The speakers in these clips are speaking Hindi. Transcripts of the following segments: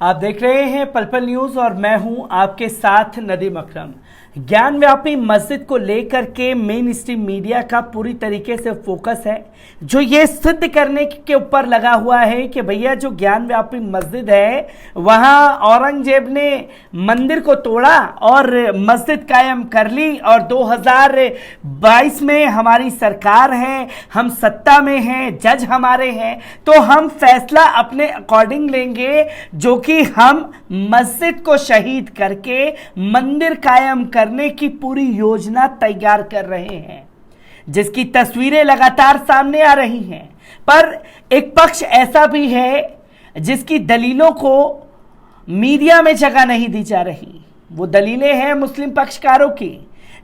आप देख रहे हैं पल पल न्यूज और मैं हूं आपके साथ नदीम अकरम। ज्ञान व्यापी मस्जिद को लेकर के मेन स्ट्रीम मीडिया का पूरी तरीके से फोकस है, जो ये सिद्ध करने के ऊपर लगा हुआ है कि भैया जो ज्ञान व्यापी मस्जिद है वहां औरंगजेब ने मंदिर को तोड़ा और मस्जिद कायम कर ली और 2022 में हमारी सरकार है, हम सत्ता में हैं, जज हमारे हैं, तो हम फैसला अपने अकॉर्डिंग लेंगे, जो कि हम मस्जिद को शहीद करके मंदिर कायम करने की पूरी योजना तैयार कर रहे हैं, जिसकी तस्वीरें लगातार सामने आ रही हैं। पर एक पक्ष ऐसा भी है जिसकी दलीलों को मीडिया में जगह नहीं दी जा रही। वो दलीलें हैं मुस्लिम पक्षकारों की,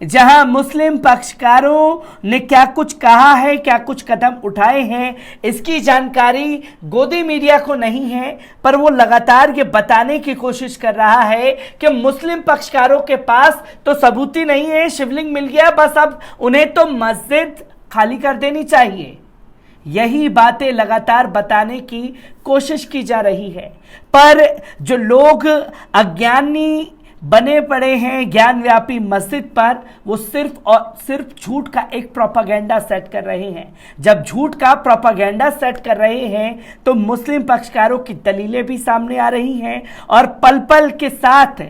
जहां मुस्लिम पक्षकारों ने क्या कुछ कहा है, क्या कुछ कदम उठाए हैं, इसकी जानकारी गोदी मीडिया को नहीं है। पर वो लगातार ये बताने की कोशिश कर रहा है कि मुस्लिम पक्षकारों के पास तो सबूत ही नहीं है, शिवलिंग मिल गया, बस अब उन्हें तो मस्जिद खाली कर देनी चाहिए। यही बातें लगातार बताने की कोशिश की जा रही है। पर जो लोग अज्ञानी बने पड़े हैं ज्ञान व्यापी मस्जिद पर, वो सिर्फ और सिर्फ झूठ का एक प्रोपागेंडा सेट कर रहे हैं। जब झूठ का प्रोपागेंडा सेट कर रहे हैं तो मुस्लिम पक्षकारों की दलीलें भी सामने आ रही हैं और पल पल के साथ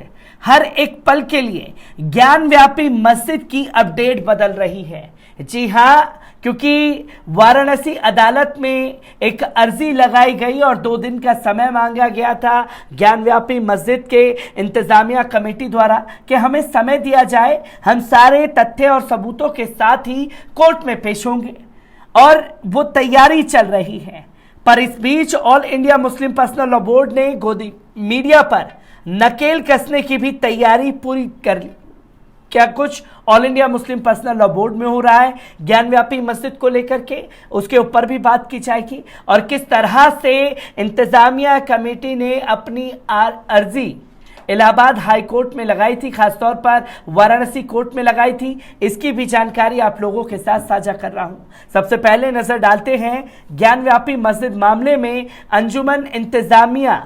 हर एक पल के लिए ज्ञान व्यापी मस्जिद की अपडेट बदल रही है। जी हाँ, क्योंकि वाराणसी अदालत में एक अर्जी लगाई गई और 2 दिन का समय मांगा गया था ज्ञान व्यापी मस्जिद के इंतजामिया कमेटी द्वारा कि हमें समय दिया जाए, हम सारे तथ्य और सबूतों के साथ ही कोर्ट में पेश होंगे, और वो तैयारी चल रही है। पर इस बीच all India Muslim personal law board ने गोदी मीडिया पर नकेल कसने की भी तैयारी पूरी कर ली। क्या कुछ all India Muslim personal law board में हो रहा है ज्ञान व्यापी मस्जिद को लेकर के, उसके ऊपर भी बात की जाएगी। और किस तरह से इंतजामिया कमेटी ने अपनी अर्जी इलाहाबाद हाई कोर्ट में लगाई थी, खासतौर पर वाराणसी कोर्ट में लगाई थी, इसकी भी जानकारी आप लोगों के साथ साझा कर रहा हूं। सबसे पहले नजर डालते हैं ज्ञान व्यापी मस्जिद मामले में। अंजुमन इंतजामिया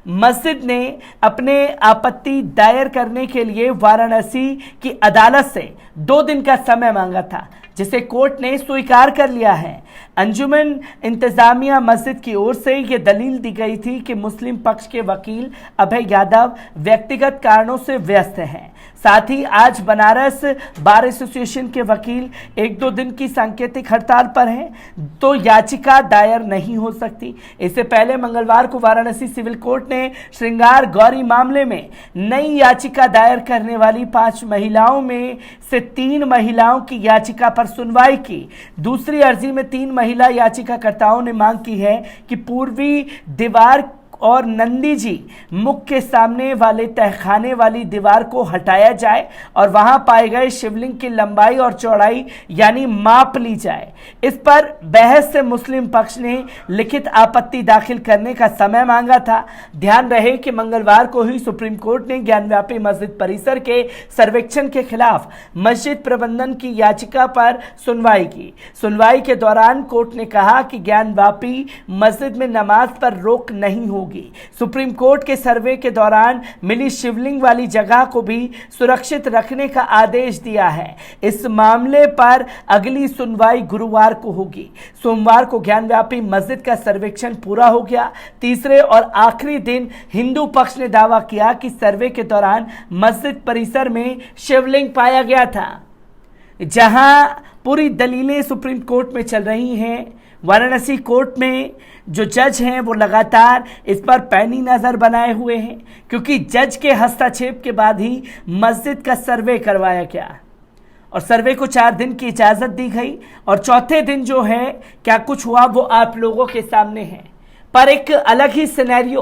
मस्जिद ने अपने आपत्ति दायर करने के लिए वाराणसी की अदालत से 2 दिन का समय मांगा था, जिसे कोर्ट ने स्वीकार कर लिया है। अंजुमन इंतजामिया मस्जिद की ओर से यह दलील दी गई थी कि मुस्लिम पक्ष के वकील अभय यादव व्यक्तिगत कारणों से व्यस्त हैं। साथ ही आज बनारस बार एसोसिएशन के वकील 1-2 दिन की सांकेतिक हड़ताल पर हैं, तो याचिका दायर नहीं हो सकती। इससे पहले मंगलवार को वाराणसी सिविल कोर्ट ने श्रृंगार गौरी मामले में नई याचिका दायर करने वाली 5 महिलाओं में से 3 महिलाओं की याचिका पर सुनवाई की। दूसरी अर्जी में 3 महिला याचिकाकर्ताओं ने मांग की है कि पूर्वी दीवार और नंदी जी मुख के सामने वाले तहखाने वाली दीवार को हटाया जाए और वहां पाए गए शिवलिंग की लंबाई और चौड़ाई यानी माप ली जाए। इस पर बहस से मुस्लिम पक्ष ने लिखित आपत्ति दाखिल करने का समय मांगा था। ध्यान रहे कि मंगलवार को ही सुप्रीम कोर्ट ने ज्ञान व्यापी मस्जिद परिसर के सर्वेक्षण के खिलाफ मस्जिद प्रबंधन की याचिका पर सुनवाई की। सुनवाई के दौरान कोर्ट ने कहा कि ज्ञान व्यापी मस्जिद में नमाज पर रोक नहीं होगी। सुप्रीम कोर्ट के सर्वे के दौरान मिली शिवलिंग वाली जगह को भी सुरक्षित रखने का आदेश दिया है। इस मामले पर अगली सुनवाई गुरुवार को होगी। सोमवार को ज्ञान व्यापी मस्जिद का सर्वेक्षण पूरा हो गया। तीसरे और आखिरी दिन हिंदू पक्ष ने दावा किया कि सर्वे के दौरान मस्जिद परिसर में शिवलिंग पाया गया था। जहां पूरी दलीलें सुप्रीम कोर्ट में चल रही हैं, वाराणसी कोर्ट में जो जज हैं वो लगातार इस पर पैनी नज़र बनाए हुए हैं, क्योंकि जज के हस्तक्षेप के बाद ही मस्जिद का सर्वे करवाया गया और सर्वे को 4 दिन की इजाज़त दी गई और चौथे दिन जो है क्या कुछ हुआ वो आप लोगों के सामने है। पर एक अलग ही सिनेरियो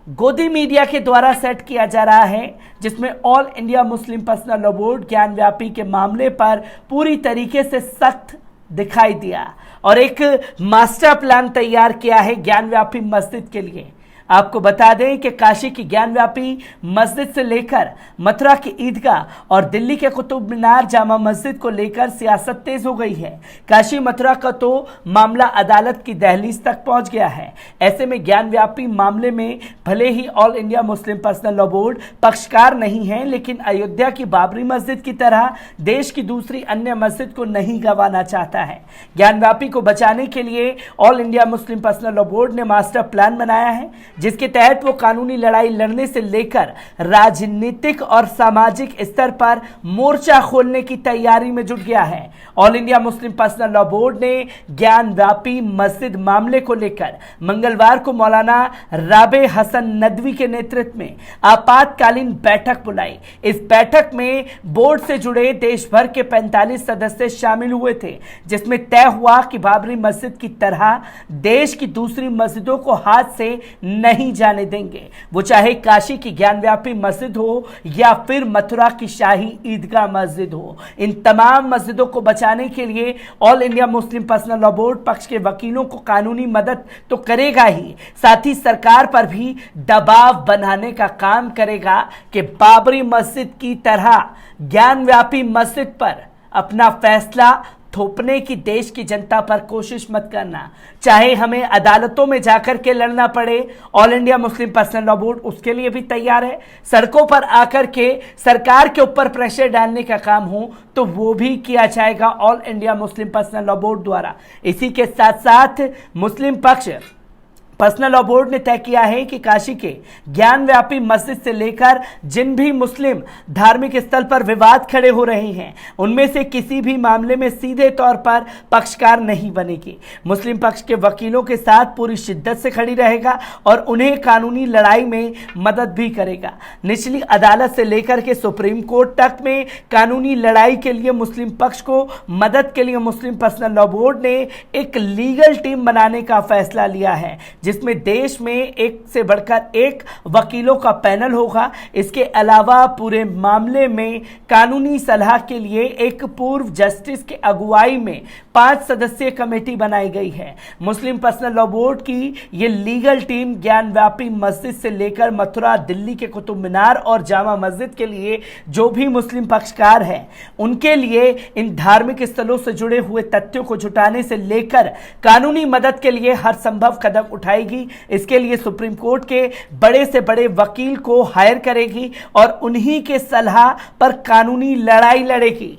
गोदी मीडिया के द्वारा सेट किया जा रहा है, जिसमें all India Muslim personal law board ज्ञान व्यापी के मामले पर पूरी तरीके से सख्त दिखाई दिया और एक मास्टर प्लान तैयार किया है ज्ञान व्यापी मस्जिद के लिए। आपको बता दें कि काशी की ज्ञानव्यापी मस्जिद से लेकर मथुरा की ईदगाह और दिल्ली के कुतुब मीनार जामा मस्जिद को लेकर सियासत तेज हो गई है। काशी मथुरा का तो मामला अदालत की दहलीज तक पहुंच गया है। ऐसे में ज्ञानव्यापी मामले में भले ही all India Muslim personal law board पक्षकार नहीं है, लेकिन अयोध्या की बाबरी मस्जिद की तरह देश की दूसरी अन्य मस्जिद को नहीं गंवाना चाहता है। ज्ञानव्यापी को बचाने के लिए all India Muslim personal law board ने मास्टर प्लान बनाया है, जिसके तहत वो कानूनी लड़ाई लड़ने से लेकर राजनीतिक और सामाजिक स्तर पर मोर्चा खोलने की तैयारी में जुट गया है। All India Muslim personal law board ने ज्ञानव्यापी मस्जिद मामले को लेकर मंगलवार को मौलाना राबे हसन नदवी के नेतृत्व में आपातकालीन बैठक बुलाई। इस बैठक में बोर्ड से जुड़े देश भर के 45 सदस्य शामिल हुए थे, जिसमें तय हुआ कि बाबरी मस्जिद की तरह देश की दूसरी मस्जिदों को हाथ से नहीं जाने देंगे, वो चाहे काशी की ज्ञानव्यापी मस्जिद हो या फिर मथुरा की शाही ईदगाह मस्जिद हो। इन तमाम मस्जिदों को बचाने के लिए all India Muslim personal law board पक्ष के वकीलों को कानूनी मदद तो करेगा ही, साथ ही सरकार पर भी दबाव बनाने का काम करेगा कि बाबरी मस्जिद की तरह ज्ञानव्यापी मस्जिद पर अपना फैसला थोपने की देश की जनता पर कोशिश मत करना। चाहे हमें अदालतों में जाकर के लड़ना पड़े, all India Muslim personal law board उसके लिए भी तैयार है। सड़कों पर आकर के सरकार के ऊपर प्रेशर डालने का काम हो तो वो भी किया जाएगा all India Muslim personal law board द्वारा। इसी के साथ साथ मुस्लिम पक्ष पर्सनल लॉ बोर्ड ने तय किया है कि काशी के ज्ञानव्यापी मस्जिद से लेकर जिन भी मुस्लिम धार्मिक स्थल पर विवाद खड़े हो रहे हैं, उनमें से किसी भी मामले में सीधे तौर पर पक्षकार नहीं बनेगी। मुस्लिम पक्ष के वकीलों के साथ पूरी शिद्दत से खड़ी रहेगा और उन्हें कानूनी लड़ाई में मदद भी करेगा। निचली अदालत से लेकर के सुप्रीम कोर्ट तक में कानूनी लड़ाई के लिए मुस्लिम पक्ष को मदद के लिए मुस्लिम पर्सनल लॉ बोर्ड ने एक लीगल टीम बनाने का फैसला लिया है, जिसमें देश में एक से बढ़कर एक वकीलों का पैनल होगा। इसके अलावा पूरे मामले में कानूनी सलाह के लिए एक पूर्व जस्टिस के अगुवाई में 5 सदस्यीय कमेटी बनाई गई है। मुस्लिम पर्सनल लॉ बोर्ड की ये लीगल टीम ज्ञानव्यापी मस्जिद से लेकर मथुरा, दिल्ली के कुतुब मीनार और जामा मस्जिद के लिए जो भी मुस्लिम पक्षकार हैं, उनके लिए इन धार्मिक स्थलों से जुड़े हुए तथ्यों को जुटाने से लेकर कानूनी मदद के लिए हर संभव कदम उठाएगी। इसके लिए सुप्रीम कोर्ट के बड़े से बड़े वकील को हायर करेगी और उन्हीं के सलाह पर कानूनी लड़ाई लड़ेगी।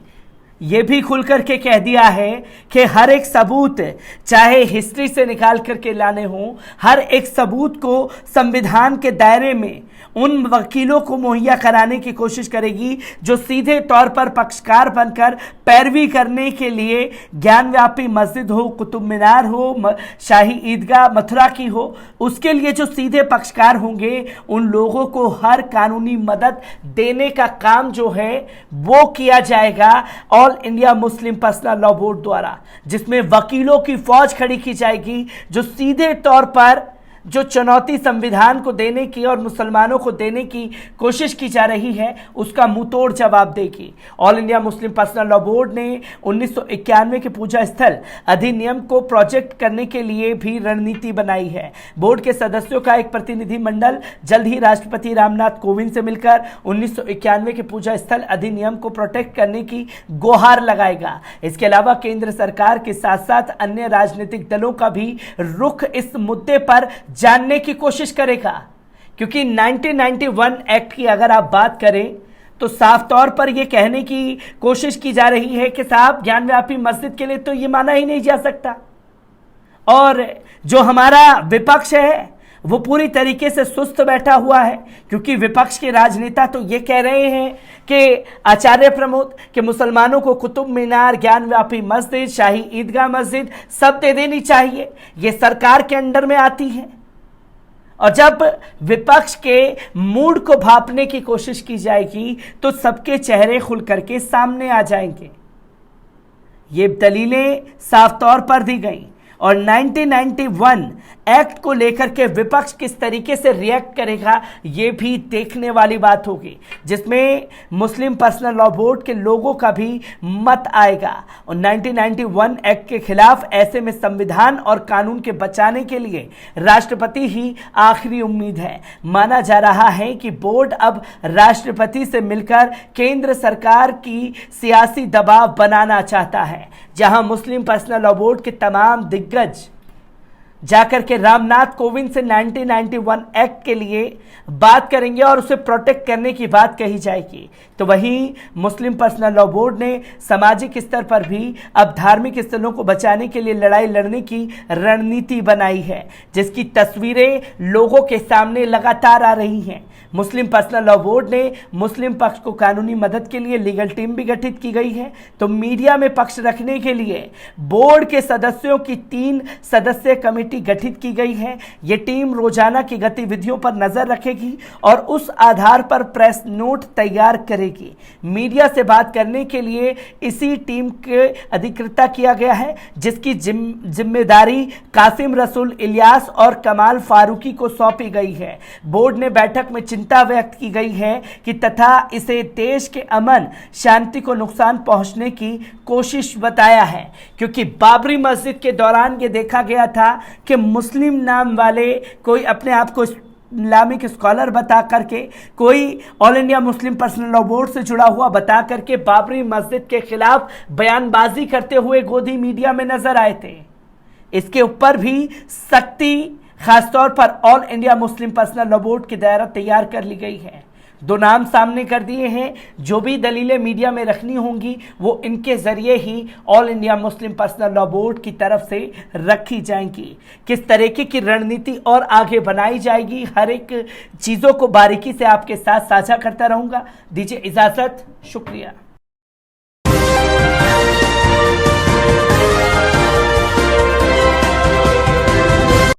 यह भी खुल करके कह दिया है कि हर एक सबूत चाहे हिस्ट्री से निकाल करके लाने हो, हर एक सबूत को संविधान के दायरे में उन वकीलों को मुहैया कराने की कोशिश करेगी जो सीधे तौर पर पक्षकार बनकर पैरवी करने के लिए ज्ञानव्यापी मस्जिद हो, कुतुब मीनार हो, शाही ईदगाह मथुरा की हो, उसके लिए जो सीधे पक्षकार होंगे, उन लोगों को हर कानूनी मदद देने का काम जो है वो किया जाएगा all India Muslim personal law board द्वारा, जिसमें वकीलों की फौज खड़ी की जाएगी जो सीधे तौर पर जो चुनौती संविधान को देने की और मुसलमानों को देने की कोशिश की जा रही है, उसका मुंहतोड़ जवाब देगी। All India Muslim personal law board ने 1991 के पूजा स्थल अधिनियम को प्रोजेक्ट करने के लिए भी रणनीति बनाई है। बोर्ड के सदस्यों का एक प्रतिनिधि मंडल जल्द ही राष्ट्रपति रामनाथ कोविंद से मिलकर 1991 के पूजा स्थल अधिनियम को प्रोटेक्ट करने की गुहार लगाएगा। इसके अलावा केंद्र सरकार के साथ साथ अन्य राजनीतिक दलों का भी रुख इस मुद्दे पर जानने की कोशिश करेगा, क्योंकि 1991 एक्ट की अगर आप बात करें तो साफ तौर पर यह कहने की कोशिश की जा रही है कि साहब ज्ञानव्यापी मस्जिद के लिए तो यह माना ही नहीं जा सकता। और जो हमारा विपक्ष है वो पूरी तरीके से सुस्त बैठा हुआ है, क्योंकि विपक्ष के राजनेता तो ये कह रहे हैं कि आचार्य प्रमोद के मुसलमानों को कुतुब मीनार, ज्ञानव्यापी मस्जिद, शाही ईदगाह मस्जिद सब दे देनी चाहिए, ये सरकार के अंडर में आती है। और जब विपक्ष के मूड को भांपने की कोशिश की जाएगी तो सबके चेहरे खुल करके सामने आ जाएंगे। ये दलीलें साफ तौर पर दी गई और 1991 एक्ट को लेकर के विपक्ष किस तरीके से रिएक्ट करेगा, ये भी देखने वाली बात होगी, जिसमें मुस्लिम पर्सनल लॉ बोर्ड के लोगों का भी मत आएगा। और 1991 एक्ट के खिलाफ ऐसे में संविधान और कानून के बचाने के लिए राष्ट्रपति ही आखिरी उम्मीद है। माना जा रहा है कि बोर्ड अब राष्ट्रपति से मिलकर केंद्र सरकार की सियासी दबाव बनाना चाहता है, जहां मुस्लिम पर्सनल लॉ बोर्ड के तमाम दिग्गज जाकर के रामनाथ कोविंद से 1991 एक्ट के लिए बात करेंगे और उसे प्रोटेक्ट करने की बात कही जाएगी। तो वहीं मुस्लिम पर्सनल लॉ बोर्ड ने सामाजिक स्तर पर भी अब धार्मिक स्थलों को बचाने के लिए लड़ाई लड़ने की रणनीति बनाई है, जिसकी तस्वीरें लोगों के सामने लगातार आ रही हैं। मुस्लिम पर्सनल लॉ बोर्ड ने मुस्लिम पक्ष को कानूनी मदद के लिए लीगल टीम भी गठित की गई है। तो मीडिया में पक्ष रखने के लिए बोर्ड के सदस्यों की 3 सदस्यीय कमेटी गठित की गई है। ये टीम रोजाना की गतिविधियों पर नजर रखेगी और उस आधार पर प्रेस नोट तैयार करेगी। मीडिया से बात करने के लिए इसी टीम के अधिकृता किया गया है, जिसकी जिम्मेदारी कासिम रसूल इलियास और कमाल फारूकी को सौंपी गई है। बोर्ड ने बैठक में चिंता व्यक्त की गई है कि तथा इसे देश के अमन शांति को नुकसान पहुंचने की कोशिश बताया है, क्योंकि बाबरी मस्जिद के दौरान ये देखा गया था कि मुस्लिम नाम वाले कोई अपने आप को इस्लामिक स्कॉलर बता करके, कोई all India Muslim personal law board से जुड़ा हुआ बता करके बाबरी मस्जिद के खिलाफ बयानबाजी करते हुए गोदी मीडिया में नजर आए थे। इसके ऊपर भी सख्ती खासतौर पर all India Muslim personal law board के दायरा तैयार कर ली गई है। 2 नाम सामने कर दिए हैं। जो भी दलीलें मीडिया में रखनी होंगी वो इनके जरिए ही all India Muslim personal law board की तरफ से रखी जाएंगी। किस तरीके की रणनीति और आगे बनाई जाएगी, हर एक चीज़ों को बारीकी से आपके साथ साझा करता रहूँगा। दीजिए इजाज़त, शुक्रिया।